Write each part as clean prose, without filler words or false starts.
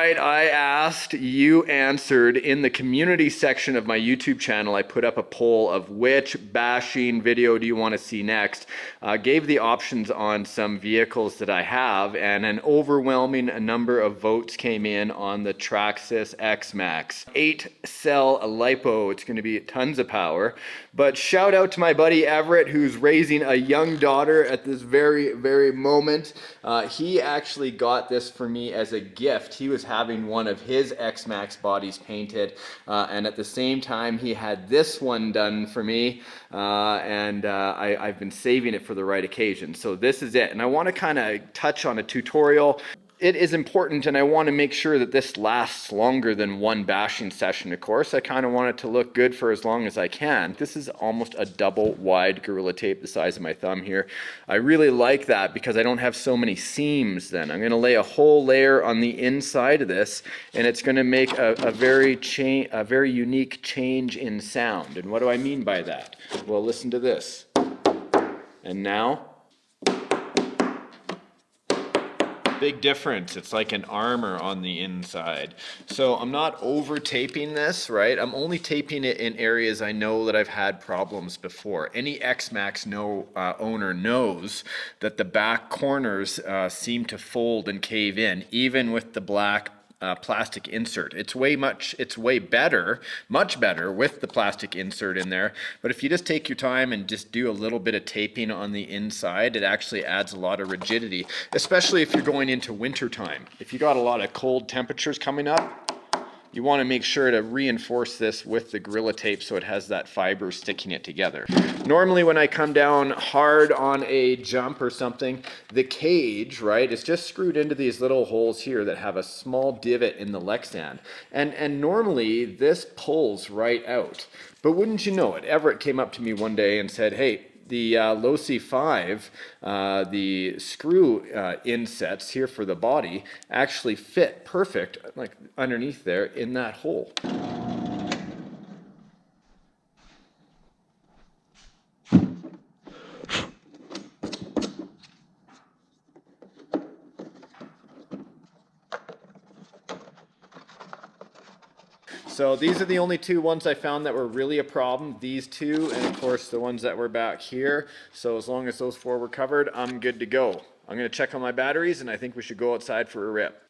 right, I asked, you answered. In the community section of my YouTube channel, I put up a poll of which bashing video do you want to see next. Gave the options on some vehicles that I have, and an overwhelming number of votes came in on the Traxxas X-Max. 8-cell LiPo, it's going to be tons of power. But shout out to my buddy Everett, who's raising a young daughter at this very, very moment. He actually got this for me as a gift. He was having one of his X-Max bodies painted, and at the same time he had this one done for me, and I've been saving it for the right occasion. So this is it, and I want to kind of touch on a tutorial. It is important, and I want to make sure that this lasts longer than one bashing session, of course. I kind of want it to look good for as long as I can. This is almost a double wide Gorilla Tape, the size of my thumb here. I really like that because I don't have so many seams then. I'm going to lay a whole layer on the inside of this, and it's going to make a very unique change in sound. And what do I mean by that? Well, listen to this. And now, big difference. It's like an armor on the inside. So I'm not over taping this, right? I'm only taping it in areas I know that I've had problems before. Any X-Max owner knows that the back corners seem to fold and cave in, even with the black plastic insert. It's way better, much better with the plastic insert in there. But if you just take your time and just do a little bit of taping on the inside, it actually adds a lot of rigidity, especially if you're going into winter time. If you got a lot of cold temperatures coming up, you want to make sure to reinforce this with the Gorilla Tape so it has that fiber sticking it together. Normally when I come down hard on a jump or something, the cage, right, is just screwed into these little holes here that have a small divot in the Lexan. And normally this pulls right out. But wouldn't you know it, Everett came up to me one day and said, hey, the Losi 5, the screw insets here for the body actually fit perfect, like underneath there in that hole. So these are the only two ones I found that were really a problem. These two, and of course the ones that were back here. So as long as those four were covered, I'm good to go. I'm going to check on my batteries, and I think we should go outside for a rip.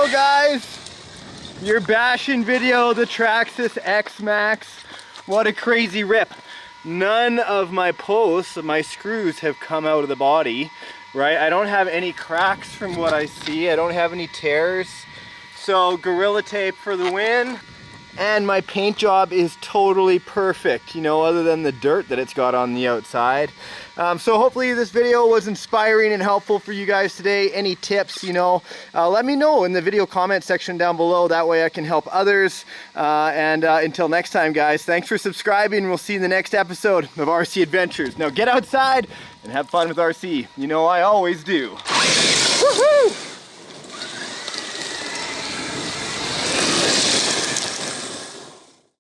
go, guys. Your bashing video, the Traxxas X-Max. What a crazy rip. None of my posts, my screws have come out of the body, right? I don't have any cracks from what I see. I don't have any tears. So Gorilla Tape for the win. And my paint job is totally perfect, you know, other than the dirt that it's got on the outside. So hopefully this video was inspiring and helpful for you guys today. Any tips, you know, let me know in the video comment section down below. That way I can help others. Until next time, guys, thanks for subscribing. We'll see you in the next episode of RC Adventures. Now get outside and have fun with RC. You know I always do. Woohoo!